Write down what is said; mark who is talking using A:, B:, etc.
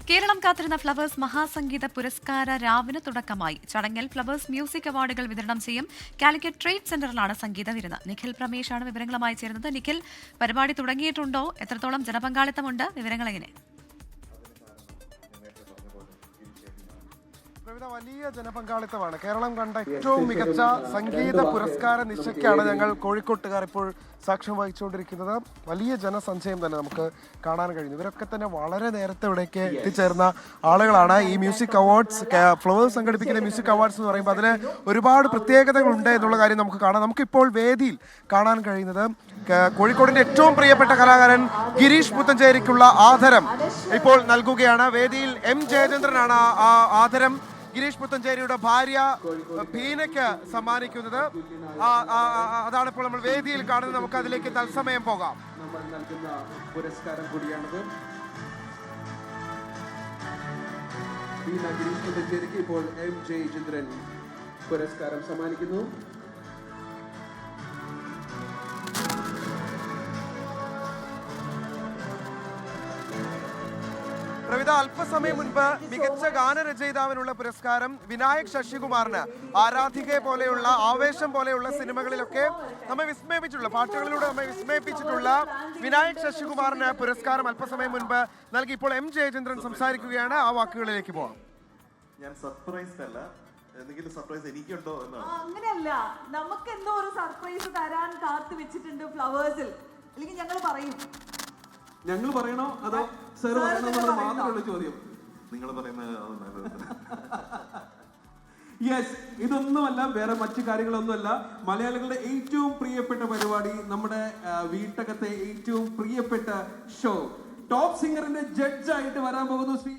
A: കേരളം കാത്തിരുന്ന ഫ്ലവേഴ്സ് മഹാസംഗീത പുരസ്കാര രാവിന് തുടക്കമായി. ചടങ്ങിൽ ഫ്ലവേഴ്സ് മ്യൂസിക് അവാർഡുകൾ വിതരണം ചെയ്യും. കാലിക്കറ്റ് ട്രേഡ് സെന്ററിലാണ് സംഗീത വിരുന്ന്. നിഖിൽ പ്രമേശാണ് വിവരങ്ങളുമായി ചേരുന്നത്. നിഖിൽ, പരിപാടി തുടങ്ങിയിട്ടുണ്ടോ? എത്രത്തോളം ജനപങ്കാളിത്തമുണ്ട്? വിവരങ്ങൾ എങ്ങനെ?
B: വലിയ ജനപങ്കാളിത്തമാണ്. കേരളം കണ്ട ഏറ്റവും മികച്ച സംഗീത പുരസ്കാര നിശയ്ക്കാണ് ഞങ്ങൾ കോഴിക്കോട്ടുകാർ ഇപ്പോൾ സാക്ഷ്യം വഹിച്ചുകൊണ്ടിരിക്കുന്നത്. വലിയ ജനസഞ്ചയം തന്നെ നമുക്ക് കാണാൻ കഴിയുന്നു. ഇവരൊക്കെ തന്നെ വളരെ നേരത്തെ ഇവിടേക്ക് എത്തിച്ചേർന്ന ആളുകളാണ്. ഈ മ്യൂസിക് അവാർഡ്സ്, ഫ്ലവേഴ്സ് സംഘടിപ്പിക്കുന്ന മ്യൂസിക് അവാർഡ്സ് എന്ന് പറയുമ്പോൾ അതിന് ഒരുപാട് പ്രത്യേകതകളുണ്ട് എന്നുള്ള കാര്യം നമുക്ക് കാണാം. നമുക്കിപ്പോൾ വേദിയിൽ കാണാൻ കഴിയുന്നത് കോഴിക്കോടിന്റെ ഏറ്റവും പ്രിയപ്പെട്ട കലാകാരൻ ഗിരീഷ് പുത്തഞ്ചേരിക്കുള്ള ആദരം ഇപ്പോൾ നൽകുകയാണ്. വേദിയിൽ എം ജയചന്ദ്രനാണ് ആ ആദരം ഗിരീഷ് പുത്തഞ്ചേരിയുടെ ഭാര്യ ബീനയ്ക്ക് സമ്മാനിക്കുന്നത്. അതാണ് ഇപ്പോൾ നമ്മൾ വേദിയിൽ കാണുന്നത്. നമുക്ക് അതിലേക്ക് തത്സമയം പോകാം.
C: നമ്മൾ നൽകുന്ന പുരസ്കാരം കൂടിയാണത്. ബീന ഗിരീഷ് പുത്തഞ്ചേരിക്ക് ഇപ്പോൾ എം ജയചന്ദ്രൻ പുരസ്കാരം സമ്മാനിക്കുന്നു.
B: പ്രവിത, അല്പസമയം മുൻപ് മികച്ച ഗാനരചയിതാവിനുള്ള പുരസ്കാരം വിനായക് ശശികുമാറിന് ആരാധികയെ പോലെയുള്ള, ആവേശം പോലെയുള്ള സിനിമകളിലൊക്കെ നമ്മെ വിസ്മയിപ്പിച്ചിട്ടുള്ള, പാട്ടുകളിലൂടെ നമ്മെ വിസ്മയിപ്പിച്ചിട്ടുള്ള വിനായക് ശശികുമാറിന് പുരസ്കാരം അല്പസമയം മുൻപ് നൽകി. ഇപ്പോൾ എം ജയചന്ദ്രൻ സംസാരിക്കുകയാണ്. ആ വാക്കുകളിലേക്ക് പോകാം.
D: ഞാൻ സർപ്രൈസ്ഡ് അല്ല, എന്തെങ്കിലും സർപ്രൈസ് എനിക്കുണ്ടോ എന്നാണ്.
E: അങ്ങനെയല്ല, നമുക്ക് എന്തോ ഒരു സർപ്രൈസ് തരാൻ കാത്തു വെച്ചിട്ടുണ്ട് ഫ്ലവേഴ്സിൽ. അല്ലെങ്കിൽ ഞങ്ങൾ
C: പറയണോ അതോ സർ പറയണോ എന്നുള്ളത് മാത്രമുള്ള ചോദ്യം.
D: നിങ്ങൾ പറയുന്നത്
C: യെസ്, ഇതൊന്നുമല്ല, വേറെ മറ്റു കാര്യങ്ങളൊന്നുമല്ല. മലയാളികളുടെ ഏറ്റവും പ്രിയപ്പെട്ട പരിപാടി, നമ്മുടെ വീട്ടകത്തെ ഏറ്റവും പ്രിയപ്പെട്ട ഷോ, ടോപ്പ് സിംഗറിന്റെ ജഡ്ജായിട്ട് വരാൻ പോകുന്നു ശ്രീ